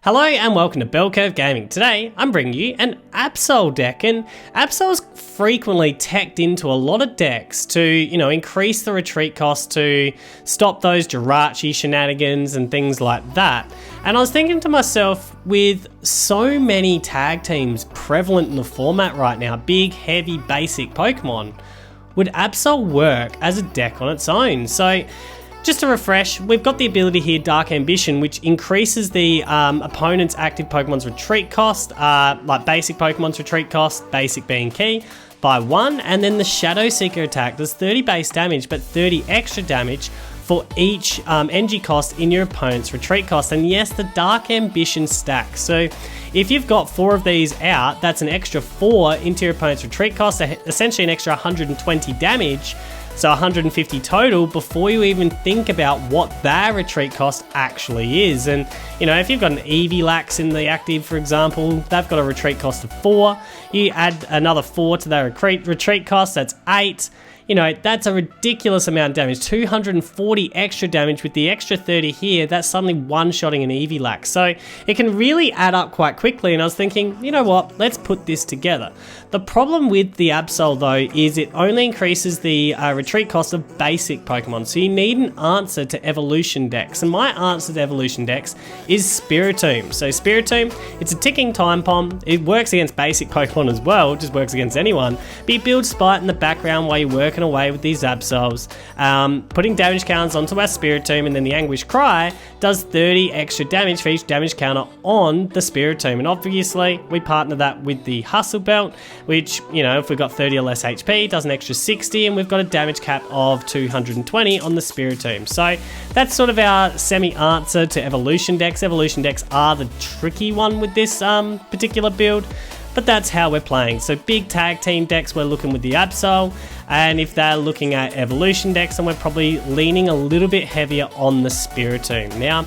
Hello and welcome to Bell Curve Gaming. Today I'm bringing you an Absol deck, and Absol's frequently teched into a lot of decks to, increase the retreat cost to stop those Jirachi shenanigans and things like that. And I was thinking to myself, with so many tag teams prevalent in the format right now, big, heavy, basic Pokemon, would Absol work as a deck on its own? So just to refresh, we've got the ability here, Dark Ambition, which increases the opponent's active Pokemon's retreat cost, like basic Pokemon's retreat cost, basic being key, by 1, and then the Shadow Seeker attack does 30 base damage, but 30 extra damage for each NG cost in your opponent's retreat cost. And yes, the Dark Ambition stacks. So if you've got 4 of these out, that's an extra 4 into your opponent's retreat cost, essentially an extra 120 damage. So 150 total before you even think about what their retreat cost actually is. And, if you've got an Evilax in the active, for example, they've got a retreat cost of 4. You add another 4 to their retreat cost, that's 8. That's a ridiculous amount of damage. 240 extra damage with the extra 30 here. That's suddenly one-shotting an Evilax. So it can really add up quite quickly. And I was thinking, you know what? Let's put this together. The problem with the Absol, though, is it only increases the retreat cost of basic Pokemon. So you need an answer to evolution decks. And my answer to evolution decks is Spiritomb. So Spiritomb, it's a ticking time bomb. It works against basic Pokemon as well. It just works against anyone. But you build Spite in the background while you work away with these Absols, putting damage counters onto our Spiritomb, and then the Anguish Cry does 30 extra damage for each damage counter on the Spiritomb. And obviously we partner that with the Hustle Belt, which, if we've got 30 or less HP, does an extra 60, and we've got a damage cap of 220 on the Spiritomb. So that's sort of our semi-answer to evolution decks. Evolution decks are the tricky one with this particular build, but that's how we're playing. So big tag team decks, we're looking with the Absol, and if they're looking at evolution decks, then we're probably leaning a little bit heavier on the Spiritomb. Now,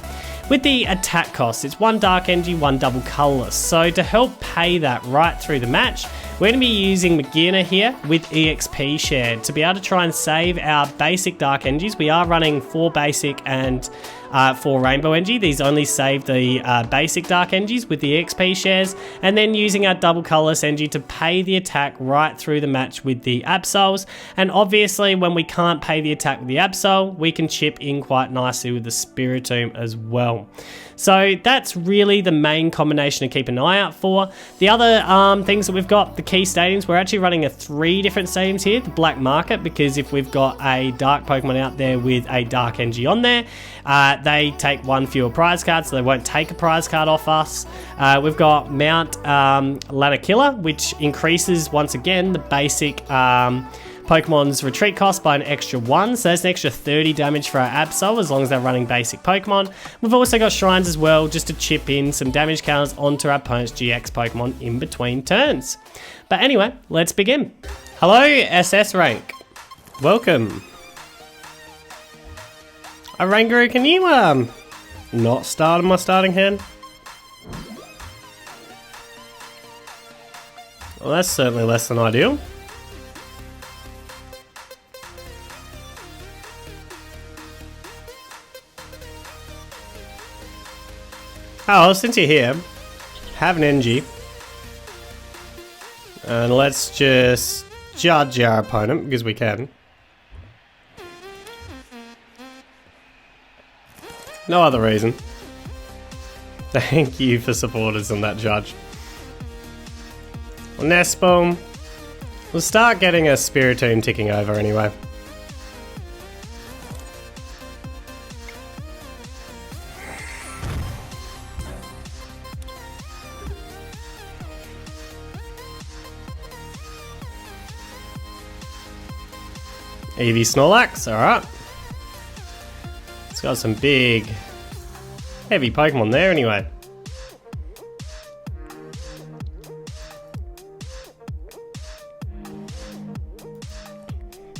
with the attack cost, it's 1 Dark Energy, 1 double colorless. So to help pay that right through the match, we're going to be using Magearna here with EXP shared to be able to try and save our basic Dark Energies. We are running 4 basic and 4 Rainbow Energy. These only save the basic Dark Energies with the EXP shares, and then using our double colorless Energy to pay the attack right through the match with the Absols. And obviously when we can't pay the attack with the Absol, we can chip in quite nicely with the Spiritomb as well. So that's really the main combination to keep an eye out for. The other things that we've got, the key stadiums, we're actually running 3 different stadiums here. The Black Market, because if we've got a dark Pokemon out there with a Dark Energy on there, they take 1 fewer prize card, so they won't take a prize card off us. We've got Mount Lanakila, which increases, once again, the basic Pokemon's retreat cost by an extra 1, so that's an extra 30 damage for our Absol as long as they're running basic Pokemon. We've also got Shrines as well, just to chip in some damage counters onto our opponent's GX Pokemon in between turns. But anyway, let's begin. Hello, SS rank. Welcome. Oranguru, can you not start on my starting hand? Well, that's certainly less than ideal. Oh, well, since you're here, have an Energy. And let's just judge our opponent, because we can. No other reason. Thank you for supporters on that judge. Well, Nestboom. We'll start getting a Spiritomb ticking over anyway. Eevee Snorlax, alright. It's got some big, heavy Pokemon there anyway.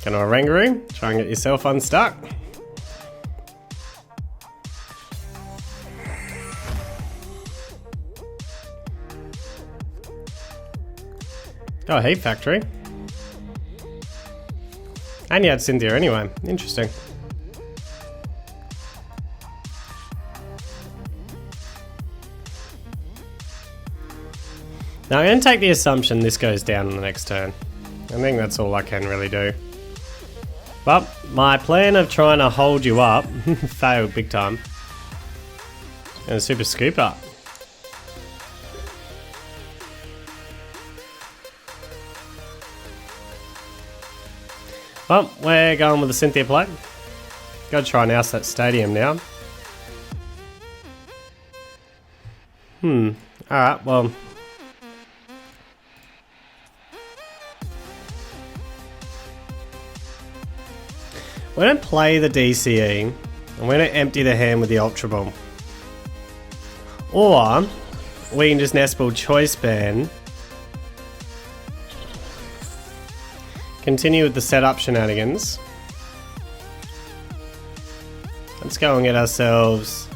Can I Oranguru? Try and get yourself unstuck. Oh, Heat Factory. And you had Cynthia anyway. Interesting. Now I'm going to take the assumption this goes down on the next turn. I think that's all I can really do. But my plan of trying to hold you up failed big time. And a super scooper. Well, we're going with the Cynthia play. Gotta try and oust that stadium now. Alright, well. We're going to play the DCE, and we're going to empty the hand with the Ultra Ball. Or, we can just nest ball Choice Band. Continue with the setup shenanigans. Let's go and get ourselves...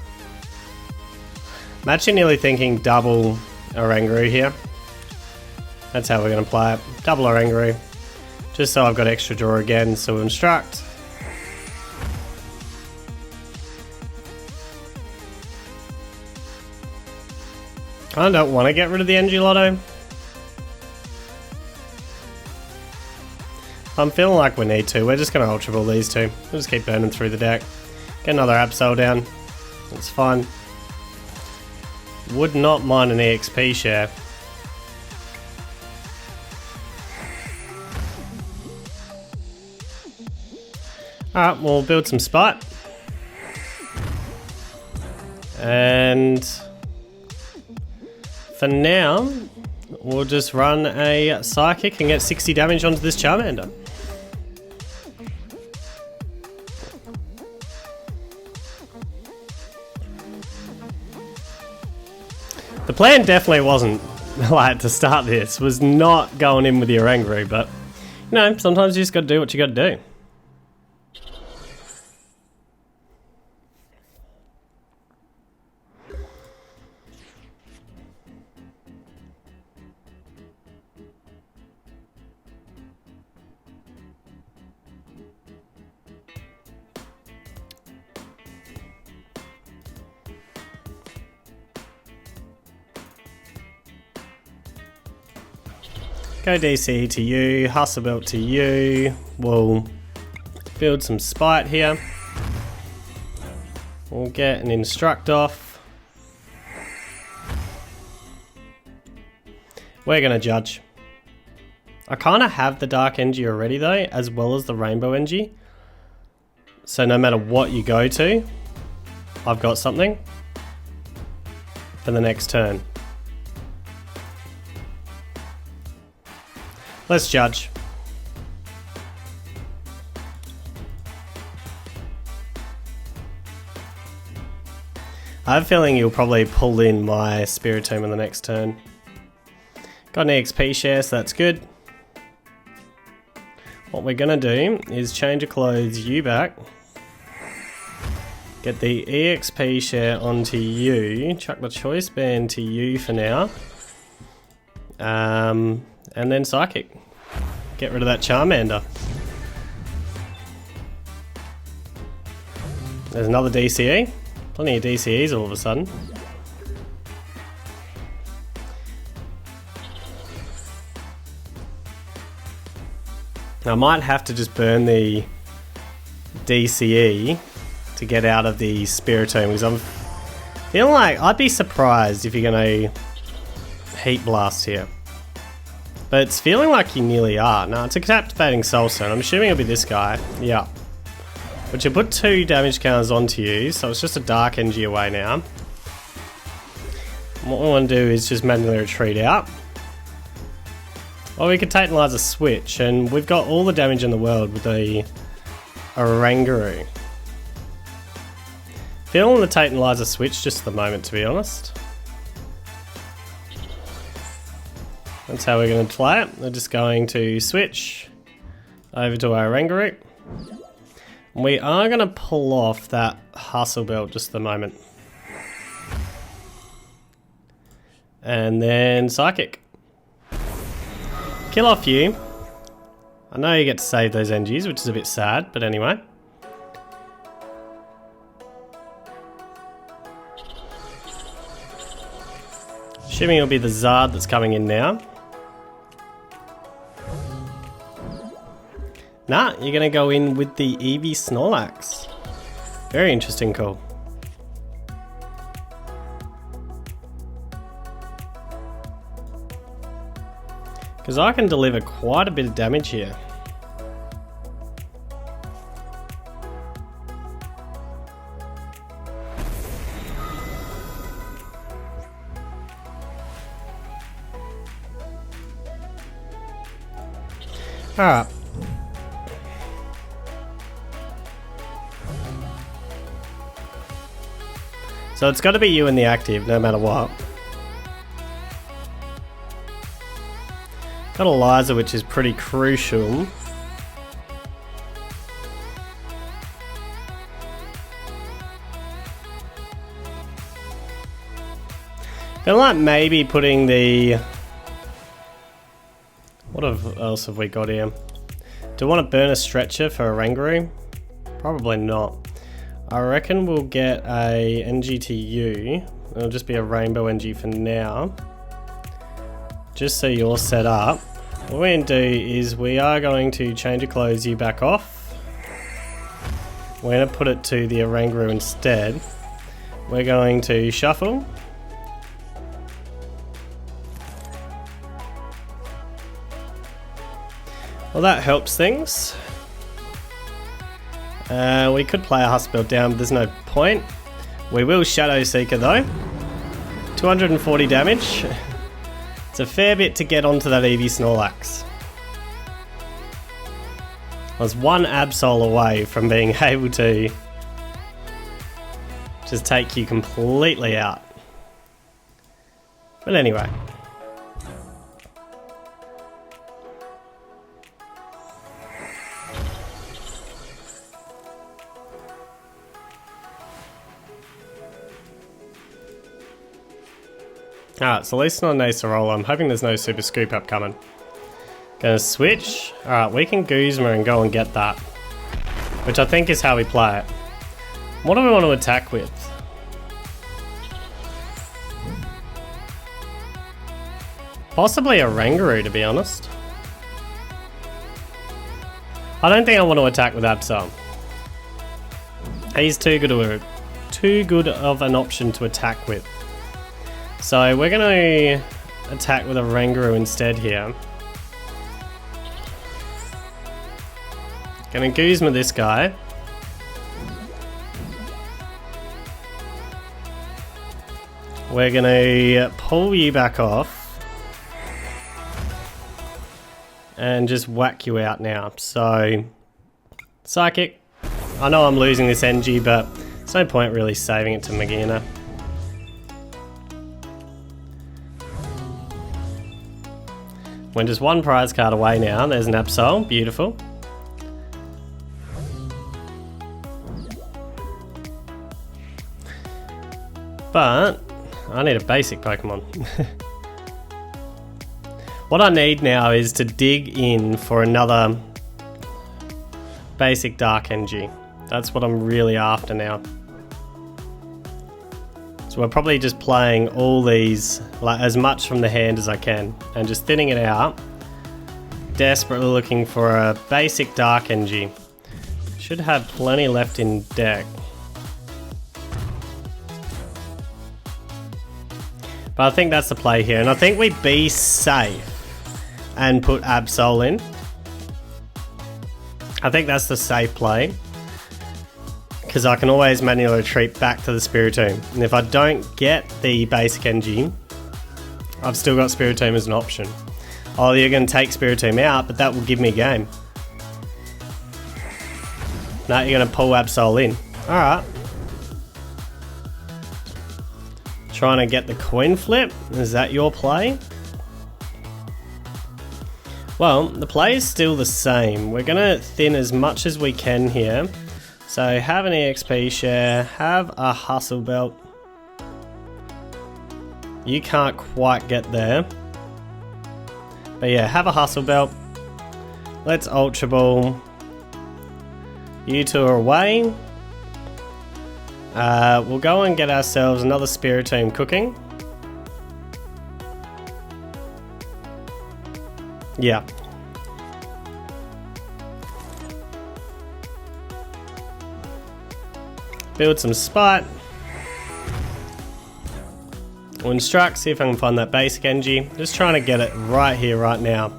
I'm actually nearly thinking double Oranguru here. That's how we're going to play it. Double Oranguru. Just so I've got extra draw again, so we'll instruct. I don't want to get rid of the Energy Loto. I'm feeling like we need to. We're just going to Ultra Ball these two. We'll just keep burning through the deck. Get another Absol down. That's fine. Would not mind an EXP share. Alright, we'll build some Spite. And for now, we'll just run a Psychic and get 60 damage onto this Charmander. The plan definitely wasn't, like, to start this, was not going in with the Oranguru, but, you know, sometimes you just gotta do what you gotta do. Go DC TEU, Hustle Belt TEU. We'll build some Spite here. We'll get an Instruct off. We're gonna Judge. I kind of have the Dark Energy already though, as well as the Rainbow Energy. So no matter what you go to, I've got something for the next turn. Let's Judge. I have a feeling you'll probably pull in my Spiritomb in the next turn. Got an EXP share, so that's good. What we're gonna do is change a clothes you back. Get the EXP share onto you. Chuck the Choice Band to you for now. And then Psychic. Get rid of that Charmander. There's another DCE. Plenty of DCEs all of a sudden. I might have to just burn the DCE to get out of the Spiritomb, because I'm feeling like I'd be surprised if you're going to Heat Blast here. But it's feeling like you nearly are. No, it's a Captivating Soul Stone. I'm assuming it'll be this guy. Yeah. But you put 2 damage counters onto you, so it's just a Dark Energy away now. And what we want to do is just manually retreat out. Or we could Tate Liza switch, and we've got all the damage in the world with the Oranguru. Feeling the Tate Liza switch just at the moment, to be honest. That's how we're going to play it. We're just going to switch over to our Oranguru. We are going to pull off that Hustle Belt just at the moment. And then Psychic. Kill off you. I know you get to save those energies, which is a bit sad, but anyway. Assuming it'll be the Zard that's coming in now. Nah, you're going to go in with the Eevee Snorlax. Very interesting call. Because I can deliver quite a bit of damage here. Alright. So it's got to be you in the active, no matter what. Got a Liza, which is pretty crucial. Feel like maybe putting the... What else have we got here? Do I want to burn a stretcher for Oranguru? Probably not. I reckon we'll get a NGTU. It'll just be a Rainbow NG for now. Just so you're set up. What we're going to do is we are going to change your clothes you back off. We're going to put it to the Oranguru instead. We're going to shuffle. Well, that helps things. We could play a Hustle Belt down, but there's no point. We will Shadow Seeker though. 240 damage. It's a fair bit to get onto that Eevee Snorlax. I was one Absol away from being able to just take you completely out. But anyway. Alright, so at least not an Ace roll. I'm hoping there's no Super Scoop up coming. Gonna switch. Alright, we can Guzma and go and get that. Which I think is how we play it. What do we want to attack with? Possibly a Oranguru, to be honest. I don't think I want to attack with Absol. He's too good of an option to attack with. So we're going to attack with a Oranguru instead here. Going to Guzma this guy. We're going to pull you back off. And just whack you out now. So, Psychic. I know I'm losing this NG, but there's no point really saving it to Magearna. We're just one prize card away now. There's an Absol. Beautiful. But I need a basic Pokemon. What I need now is to dig in for another basic Dark NG. That's what I'm really after now. So we're probably just playing all these, like as much from the hand as I can, and just thinning it out. Desperately looking for a basic Dark NG. Should have plenty left in deck. But I think that's the play here, and I think we be safe and put Absol in. I think that's the safe play, because I can always manually retreat back to the Spiritomb. And if I don't get the basic NG, I've still got Spiritomb as an option. Oh, you're going to take Spiritomb out, but that will give me a game. No, you're going to pull Absol in. Alright. Trying to get the coin flip. Is that your play? Well, the play is still the same. We're going to thin as much as we can here. So have an EXP share, have a Hustle Belt. You can't quite get there. But yeah, have a Hustle Belt. Let's Ultra Ball. You two are away. We'll go and get ourselves another Spiritomb cooking. Yeah. Build some spot. We'll instruct, see if I can find that basic energy. Just trying to get it right here, right now.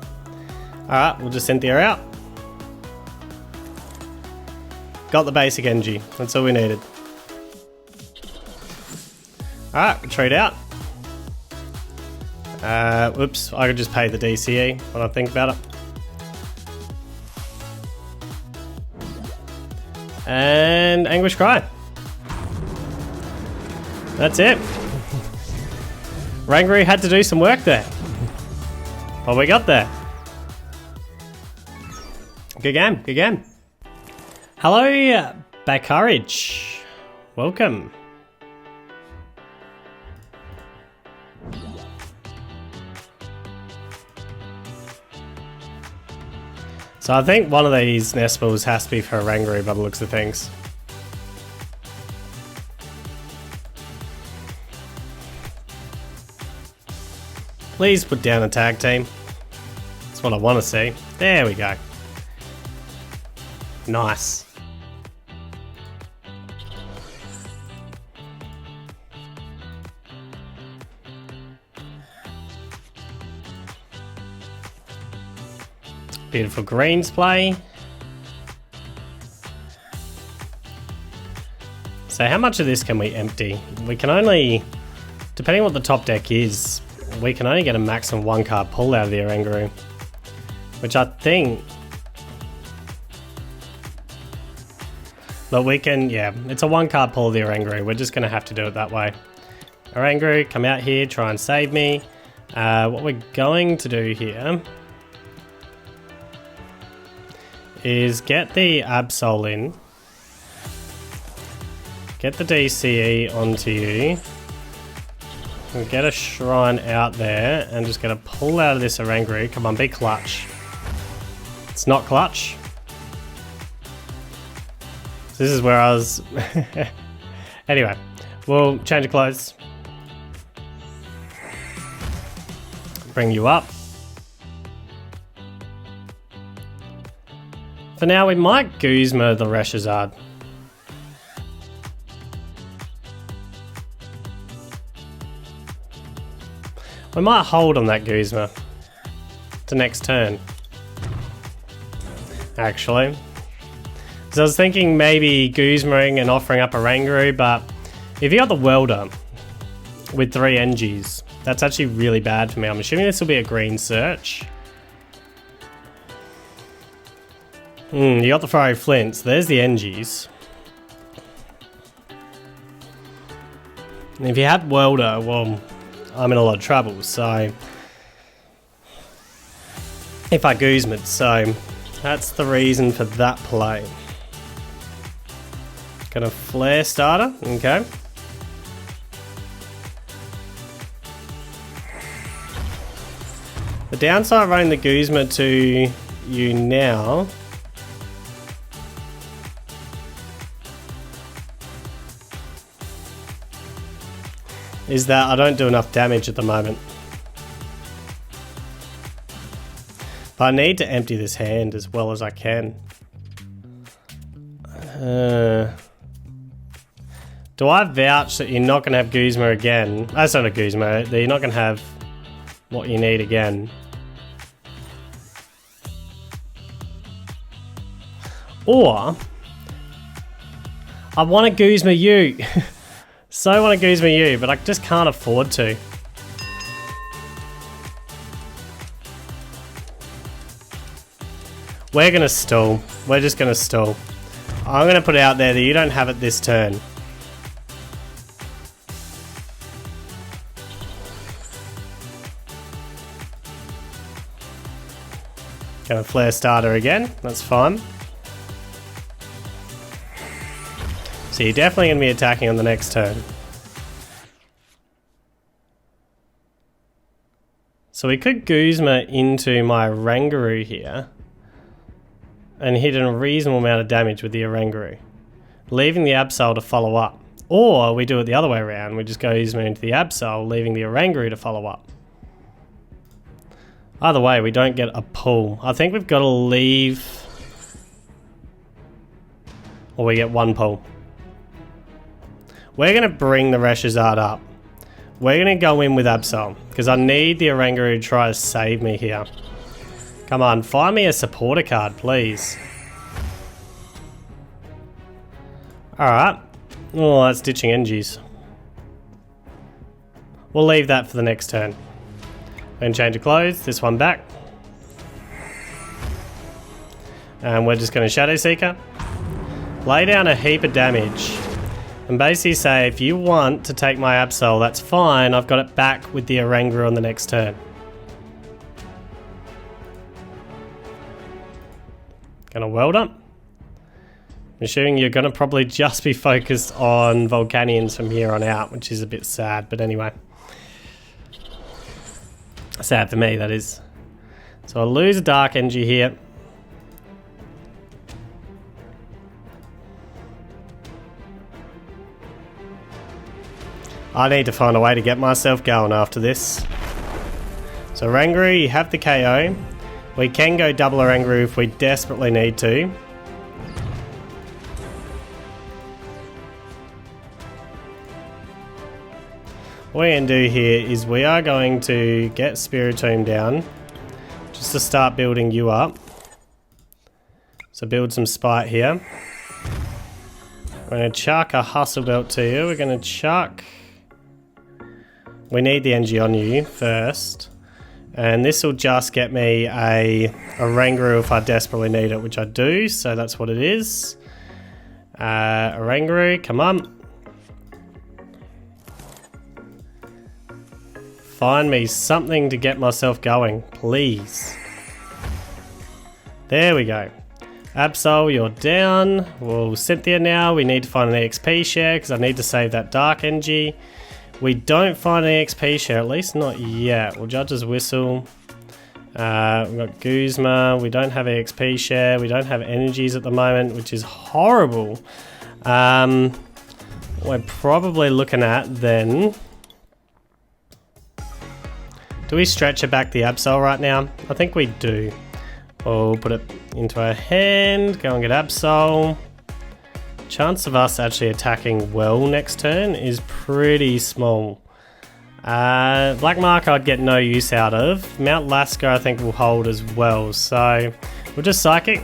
Alright, we'll just Cynthia out. Got the basic energy. That's all we needed. Alright, retreat out. Whoops, I could just pay the DCE when I think about it. And Anguish Cry. That's it. Oranguru had to do some work there. Well, we got there. Good game, good game. Hello, Back Courage. Welcome. So I think one of these Nespals has to be for Oranguru by the looks of things. Please put down a tag team. That's what I want to see. There we go. Nice. Beautiful greens play. So how much of this can we empty? We can only, depending on what the top deck is, we can only get a maximum 1 card pull out of the Oranguru, which I think, but we can, yeah, it's a 1 card pull of the Oranguru. We're just going to have to do it that way. Oranguru, come out here, try and save me. What we're going to do here is get the Absol in, get the DCE onto you, and get a Shrine out there, and just get a pull out of this Oranguru. Come on, be clutch. It's not clutch. This is where I was... Anyway, we'll change of clothes. Bring you up. For now, we might Guzma the Reshizard. We might hold on that Guzma to next turn. Actually. So I was thinking maybe Guzmaing and offering up Oranguru, but if you got the Welder with 3 NGs, that's actually really bad for me. I'm assuming this will be a green search. You got the Fiery Flints. There's the NGs. And if you had Welder, well, I'm in a lot of trouble, so if I Guzma, so that's the reason for that play. Gonna Flare Starter, okay. The downside of running the Guzma to you now is that I don't do enough damage at the moment. But I need to empty this hand as well as I can. Do I vouch that you're not going to have Guzma again? That's not a Guzma, that you're not going to have what you need again. Or, I want to Guzma you. So want to Guzma you, but I just can't afford to. We're going to stall. We're just going to stall. I'm going to put it out there that you don't have it this turn. Going to Flare Starter again. That's fine. So you're definitely going to be attacking on the next turn. So we could Guzma into my Oranguru here and hit a reasonable amount of damage with the Oranguru, leaving the Absol to follow up. Or we do it the other way around. We just go Guzma into the Absol, leaving the Oranguru to follow up. Either way, we don't get a pull. I think we've got to leave... Or we get one pull. We're going to bring the Reshizard up. We're going to go in with Absol, because I need the Oranguru to try to save me here. Come on, find me a supporter card, please. Alright. Oh, that's ditching energies. We'll leave that for the next turn. Then change of clothes, this one back. And we're just going to Shadow Seeker. Lay down a heap of damage. And basically say, if you want to take my Absol, that's fine. I've got it back with the Oranguru on the next turn. Gonna weld up. I'm assuming you're gonna probably just be focused on Volcanions from here on out, which is a bit sad, but anyway. Sad for me, that is. So I'll lose a Dark Energy here. I need to find a way to get myself going after this. So Oranguru, you have the KO. We can go double Oranguru if we desperately need to. What we're going to do here is we are going to get Spiritomb down just to start building you up. So build some spite here. We're going to chuck a Hustle Belt TEU. We're going to chuck... We need the Energy on you first. And this will just get me a Oranguru if I desperately need it, which I do. So that's what it is. Oranguru, come on. Find me something to get myself going, please. There we go. Absol, you're down. Well, Cynthia now. We need to find an EXP share because I need to save that Dark Energy. We don't find an EXP share, at least not yet. Well, Judge's Whistle. We've got Guzma. We don't have EXP share. We don't have energies at the moment, which is horrible. We're probably looking at then... Do we stretcher back the Absol right now? I think we do. We'll put it into our hand. Go and get Absol. Chance of us actually attacking well next turn is pretty small. Black Market I'd get no use out of. Mount Lanakila I think will hold as well. So we'll just Psychic.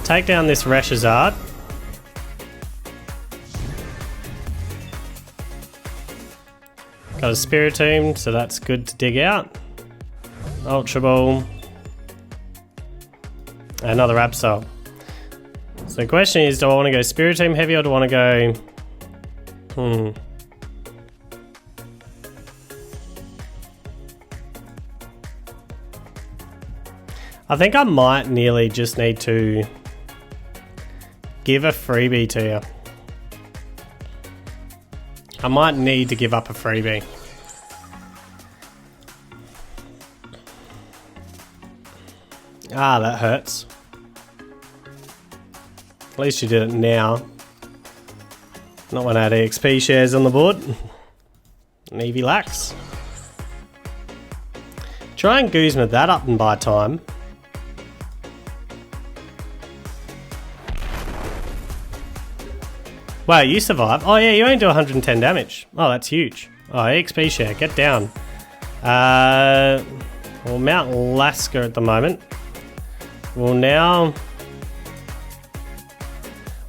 Take down this Reshizard. Got a Spiritomb, so that's good to dig out. Ultra Ball. Another Absol. So the question is, do I want to go Spiritomb heavy or do I want to go... I think I might nearly just need to give a freebie to you. I might need to give up a freebie. Ah, that hurts. At least you did it now. Not when I had EXP shares on the board. An Eevee Lax. Try and Guzma that up and buy time. Wow, you survive. Oh yeah, you only do 110 damage. Oh, that's huge. Oh, EXP share, get down. Well, Mount Lanakila at the moment. Well, now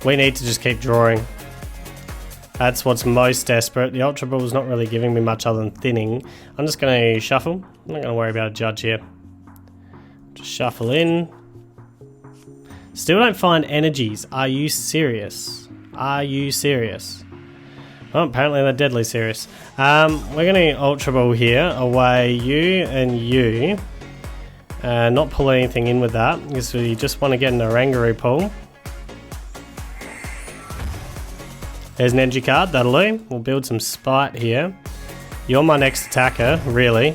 we need to just keep drawing. That's what's most desperate. The Ultra Ball is not really giving me much other than thinning. I'm just going to shuffle. I'm not going to worry about a Judge here. Just shuffle in. Still don't find energies. Are you serious? Are you serious? Oh, apparently they're deadly serious. We're going to Ultra Ball here. Away you and you. Not pull anything in with that because we just want to get an Oranguru pull. There's an energy card, that'll do. We'll build some spite here. You're my next attacker, really.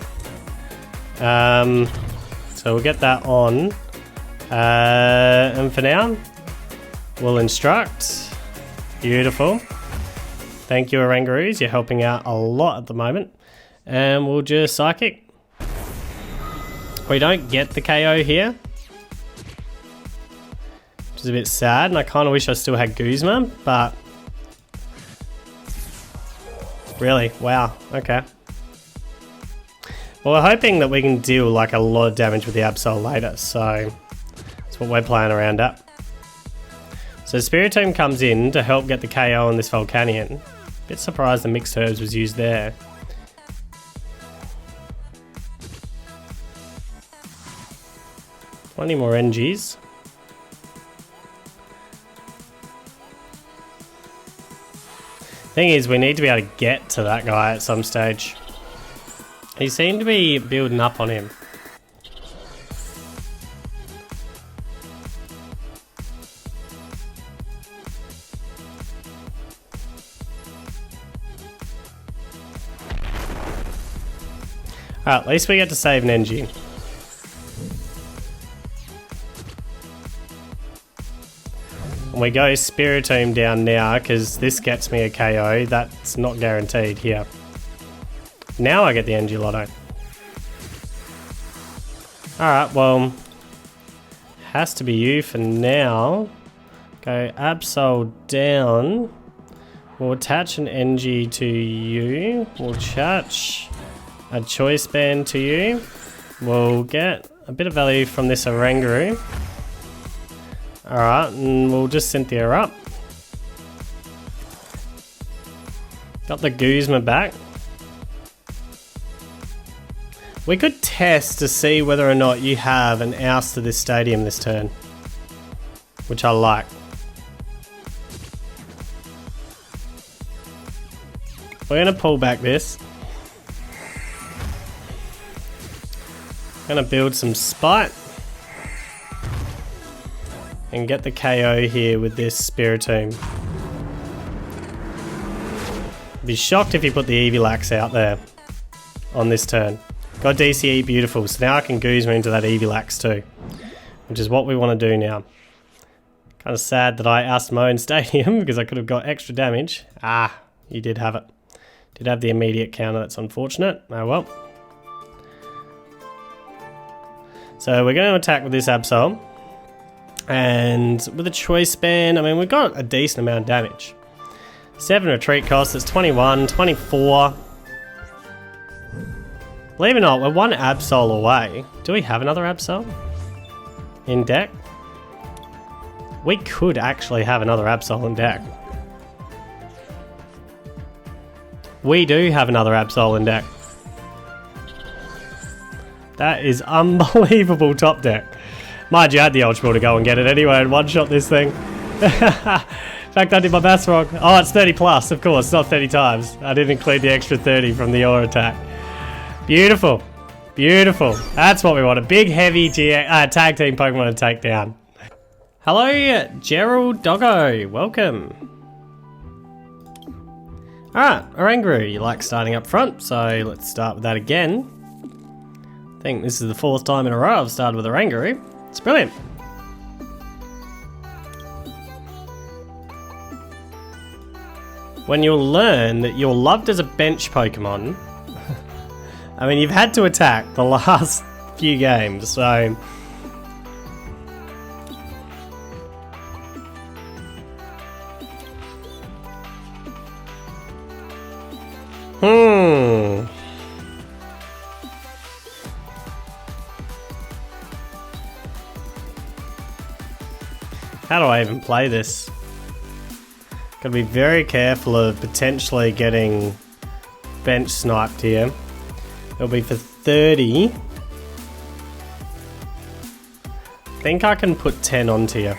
So we'll get that on. And for now, we'll instruct. Beautiful. Thank you, Orangurus. You're helping out a lot at the moment. And we'll just Psychic. We don't get the KO here, which is a bit sad, and I kind of wish I still had Guzma, but really, wow, okay. Well, we're hoping that we can deal like a lot of damage with the Absol later, so that's what we're playing around at. So Spiritomb comes in to help get the KO on this Volcanion. Bit surprised the Mixed Herbs was used there. Plenty more NGs. Thing is, we need to be able to get to that guy at some stage. He seemed to be building up on him. Alright, at least we get to save an NG. And we go Spiritomb down now because this gets me a KO. That's not guaranteed here. Now I get the Energy Loto. Alright, well, has to be you for now. Go Absol down. We'll attach an NG to you. We'll attach a Choice Band to you. We'll get a bit of value from this Oranguru. Alright, and we'll just Cynthia up. Got the Guzma back. We could test to see whether or not you have an oust to this stadium this turn, which I like. We're going to pull back this. Going to build some spite and get the KO here with this Spiritomb. Be shocked if you put the Evilax out there on this turn. Got DCE beautiful, so now I can Guzma into that Evilax too, which is what we want to do now. Kind of sad that I asked my own stadium because I could have got extra damage. Ah, you did have it. Did have the immediate counter, that's unfortunate. Oh well. So we're going to attack with this Absol. And with a Choice Band, I mean, we've got a decent amount of damage. 7 retreat costs, that's 21, 24. Believe it or not, we're one Absol away. Do we have another Absol in deck? We could actually have another Absol in deck. We do have another Absol in deck. That is unbelievable top deck. Mind you, I had the Ultra Ball to go and get it anyway and one-shot this thing. In fact, I did my maths wrong. Oh, it's 30 plus, of course, not 30 times. I didn't include the extra 30 from the Aura attack. Beautiful. Beautiful. That's what we want. A big, heavy tag team Pokemon to take down. Hello, Gerald Doggo. Welcome. Alright, Oranguru, you like starting up front, so let's start with that again. I think this is the 4th time in a row I've started with Oranguru. It's brilliant. When you'll learn that you're loved as a bench Pokemon. I mean, you've had to attack the last few games, so... How do I even play this? Gotta be very careful of potentially getting bench sniped here. It'll be for 30. I think I can put 10 onto you.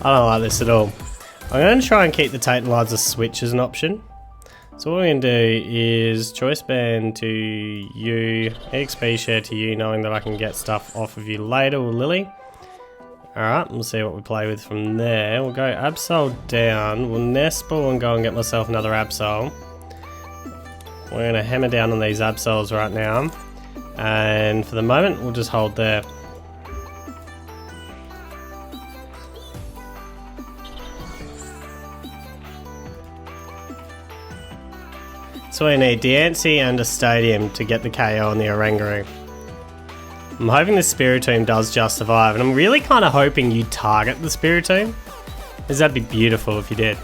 I don't like this at all. I'm going to try and keep the Tate Liza switch as an option. So what we're going to do is Choice Band to you, XP share to you, knowing that I can get stuff off of you later with Lillie. Alright, we'll see what we play with from there. We'll go Absol down, we'll nest ball and go and get myself another Absol. We're going to hammer down on these Absols right now. And for the moment, we'll just hold there. So we need Diancie and a Stadium to get the KO on the Oranguru. I'm hoping the Spiritomb does just survive, and I'm really kind of hoping you target the Spiritomb, because that'd be beautiful if you did.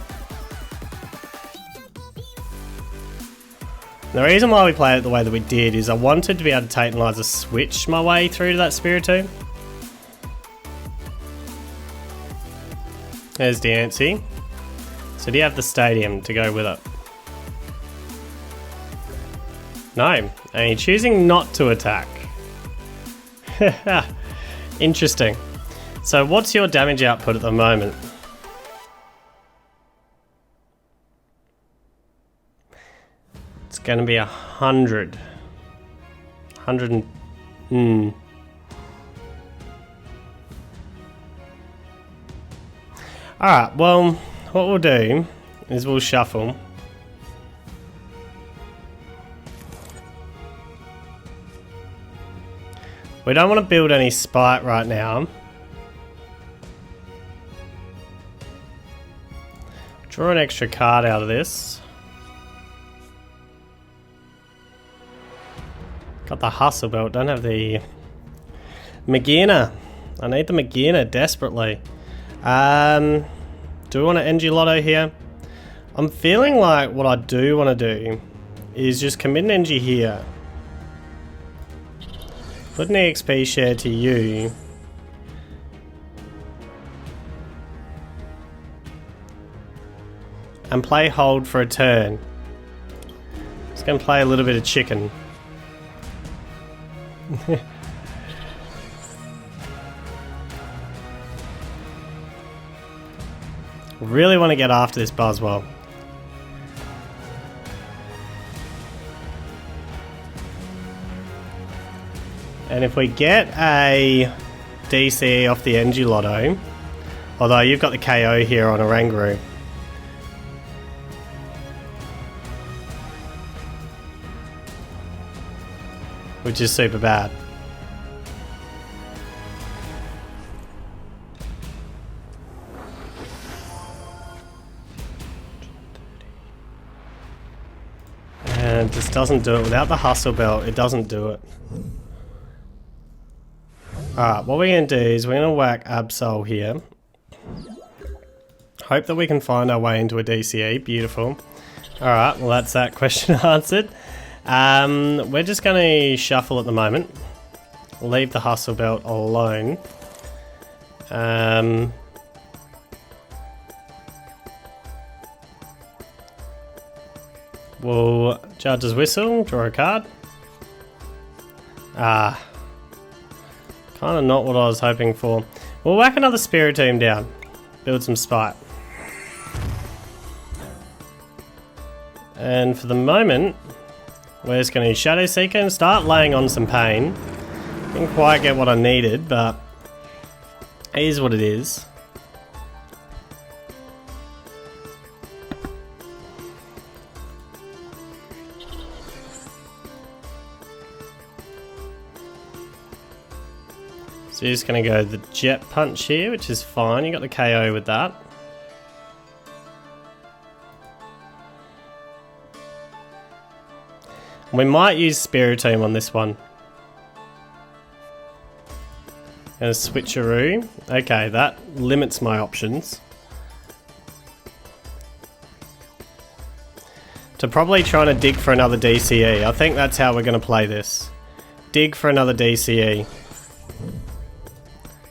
The reason why we played it the way that we did is I wanted to be able to Tate Liza switch my way through to that Spiritomb. There's Diancie. So do you have the Stadium to go with it? No, and you're choosing not to attack. Interesting. So what's your damage output at the moment? It's going to be 100. 100 and... Alright, well, what we'll do is we'll shuffle. We don't want to build any spite right now. Draw an extra card out of this. Got the Hustle Belt, don't have the Magearna. I need the Magearna desperately. Do we want an Energy Loto here? I'm feeling like what I do want to do is just commit an Energy here. Put an EXP share to you. And play hold for a turn. Just gonna play a little bit of chicken. Really want to get after this Buzzwole. And if we get a DC off the Energy Loto, although you've got the KO here on Oranguru, which is super bad. And it just doesn't do it. Without the Hustle Belt, it doesn't do it. Alright, what we're going to do is we're going to whack Absol here. Hope that we can find our way into a DCE. Beautiful. Alright, well that's that question answered. We're just going to shuffle at the moment. Leave the Hustle Belt alone. We'll Judge's Whistle, draw a card. Kind of not what I was hoping for. We'll whack another Spiritomb down. Build some spite. And for the moment, we're just going to use Shadow Seeker and start laying on some pain. Didn't quite get what I needed, but it is what it is. So you're just going to go the Jet Punch here, which is fine. You got the KO with that. We might use Spiritomb on this one. And a switcheroo. Okay, that limits my options. To probably trying to dig for another DCE. I think that's how we're going to play this. Dig for another DCE.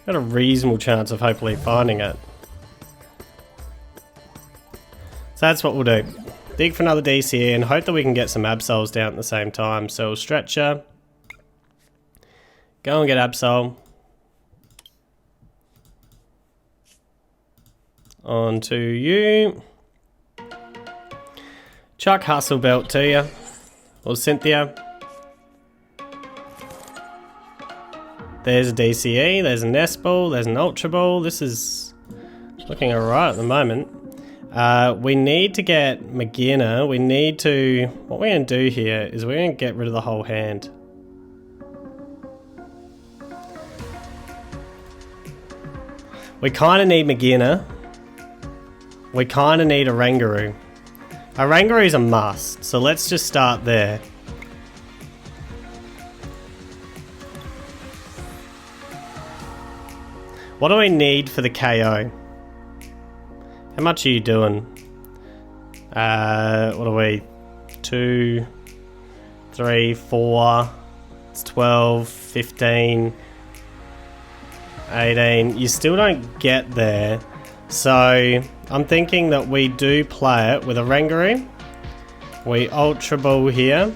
Got a reasonable chance of hopefully finding it. So that's what we'll do. Dig for another DCE and hope that we can get some Absols down at the same time. So Stretcher. Go and get Absol. On to you. Chuck Hustle Belt to you. Or Cynthia. There's a DCE, there's a Nest Ball, there's an Ultra Ball. This is looking alright at the moment. We need to get Magearna. We need to... What we're going to do here is we're going to get rid of the whole hand. We kind of need Magearna. We kind of need Oranguru. Oranguru is a must, so let's just start there. What do we need for the KO? How much are you doing? What are we? 2, 3, 4, it's 12, 15, 18. You still don't get there. So I'm thinking that we do play it with Oranguru. We Ultra Ball here.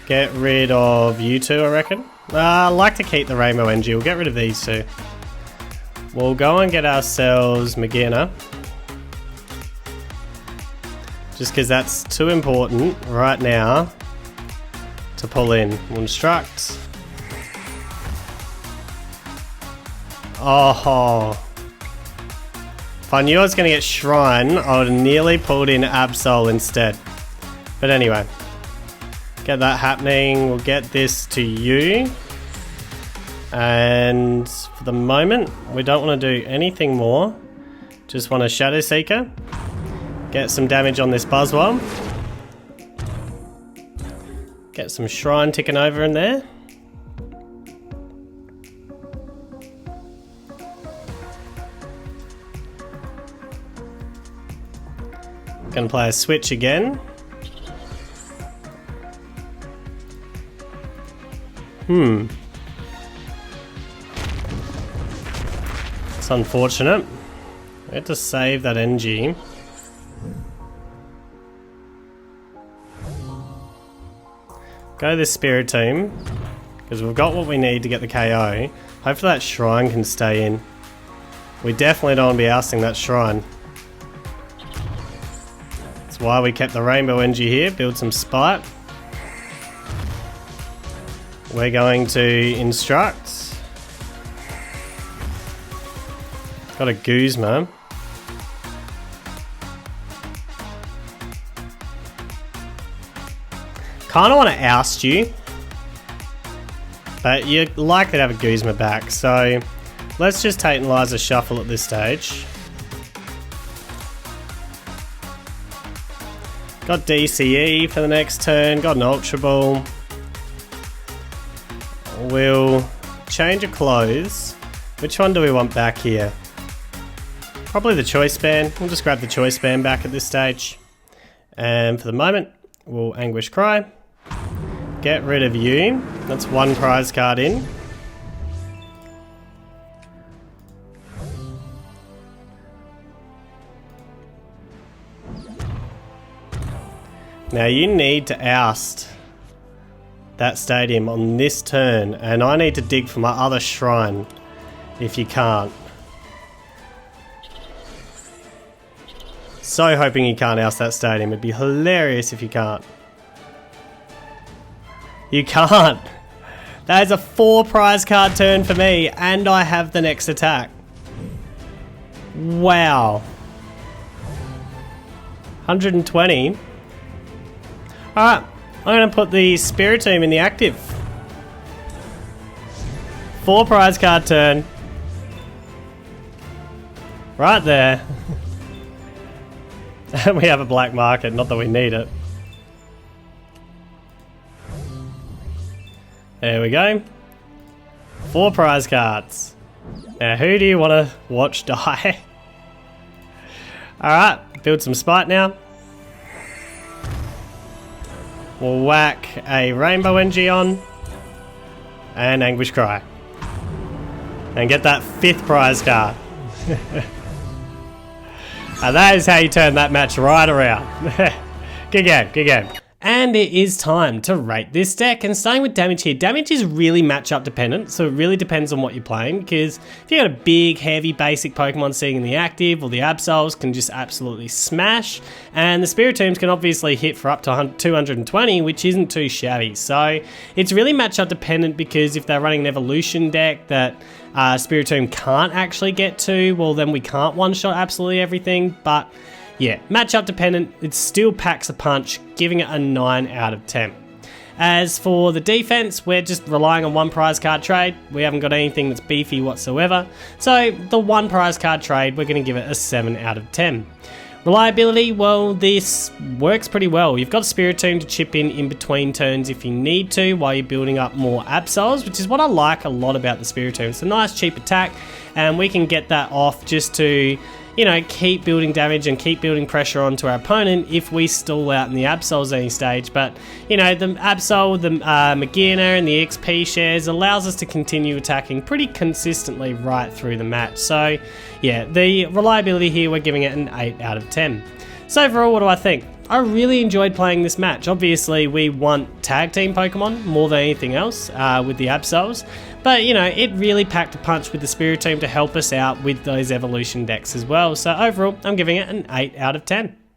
Get rid of you two, I reckon. I like to keep the Rainbow Energy. We'll get rid of these two. We'll go and get ourselves Magearna. Just because that's too important right now to pull in. We'll instruct. Oh. If I knew I was going to get Shrine, I would have nearly pulled in Absol instead. But anyway. Get that happening. We'll get this to you. And for the moment, we don't want to do anything more. Just want a Shadow Seeker. Get some damage on this Buzzwole. Get some Shrine ticking over in there. Gonna play a switch again. It's unfortunate. We had to save that energy. Go this Spiritomb, because we've got what we need to get the KO. Hopefully that Shrine can stay in. We definitely don't want to be ousting that Shrine. That's why we kept the Rainbow Energy here, build some Spite. We're going to instruct. Got a Guzma. Kind of want to oust you, but you're likely to have a Guzma back, so let's just Tate Liza shuffle at this stage. Got DCE for the next turn, got an Ultra Ball. We'll change of clothes. Which one do we want back here? Probably the Choice Band. We'll just grab the Choice Band back at this stage. And for the moment, we'll Anguish Cry. Get rid of you. That's one prize card in. Now you need to oust that stadium on this turn, and I need to dig for my other Shrine if you can't. So hoping you can't oust that stadium. It'd be hilarious if you can't. You can't. That is a 4 prize card turn for me, and I have the next attack. Wow. 120. Alright. I'm going to put the Spiritomb in the active. 4 prize card turn. Right there. And we have a Black Market, not that we need it. There we go. 4 prize cards. Now who do you want to watch die? Alright, build some Spite now. We'll whack a Rainbow Energy on. And Anguish Cry. And get that 5th prize card. And that is how you turn that match right around. Good game, good game. And it is time to rate this deck, and starting with damage here. Damage is really matchup dependent, so it really depends on what you're playing, because if you've got a big, heavy, basic Pokemon sitting in the active, or the Absols can just absolutely smash, and the Spiritombs can obviously hit for up to 220, which isn't too shabby. So it's really matchup dependent, because if they're running an evolution deck that Spiritomb can't actually get to, well then we can't one-shot absolutely everything, but yeah, matchup dependent, it still packs a punch, giving it a 9 out of 10. As for the defense, we're just relying on one prize card trade. We haven't got anything that's beefy whatsoever. So the one prize card trade, we're going to give it a 7 out of 10. Reliability, well, this works pretty well. You've got a Spiritomb to chip in between turns if you need to while you're building up more Absols, which is what I like a lot about the Spiritomb. It's a nice cheap attack, and we can get that off just to, you know, keep building damage and keep building pressure onto our opponent if we stall out in the Absols any stage. But, you know, the Absol, the Magearna and the XP shares allows us to continue attacking pretty consistently right through the match. So, yeah, the reliability here, we're giving it an 8 out of 10. So overall, what do I think? I really enjoyed playing this match. Obviously, we want tag team Pokemon more than anything else with the Absols. But, you know, it really packed a punch with the Spiritomb to help us out with those evolution decks as well. So overall, I'm giving it an 8 out of 10.